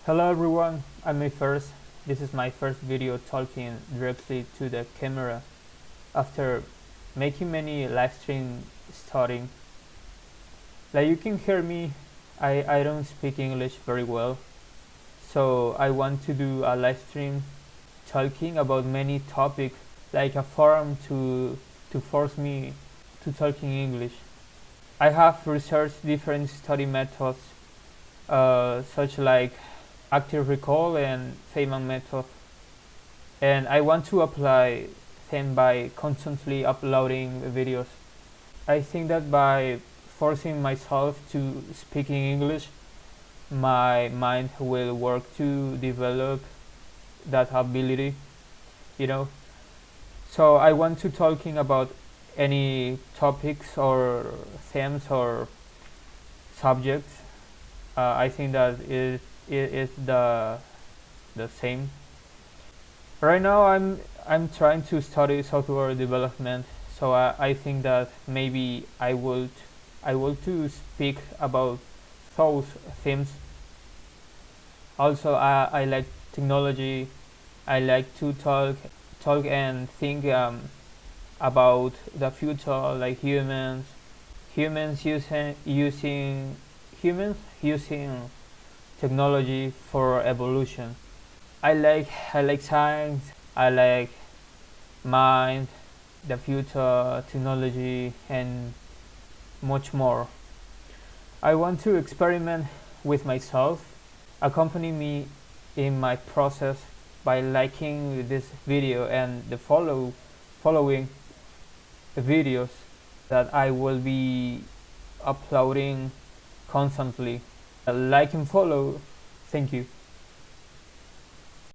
Hello everyone, this is my first video talking directly to the camera after making many live stream starting. Like you can hear me, I don't speak English very well, so I want to do a live stream talking about many topics like a forum to force me to talk in English. I have researched different study methods such like active recall and Feynman method, and I want to apply them by constantly uploading videos. I think that by forcing myself to speak in English, my mind will work to develop that ability, you know. So I want to talking about any topics or themes or subjects. I think that it is the same. Right now, I'm trying to study software development, so I think that maybe I would to speak about those themes. Also, I like technology. I like to talk and think about the future, like humans using technology for evolution. I like science. I like mind, the future, technology, and much more. I want to experiment with myself. Accompany me in my process by liking this video and the following videos that I will be uploading constantly. Like and follow. Thank you.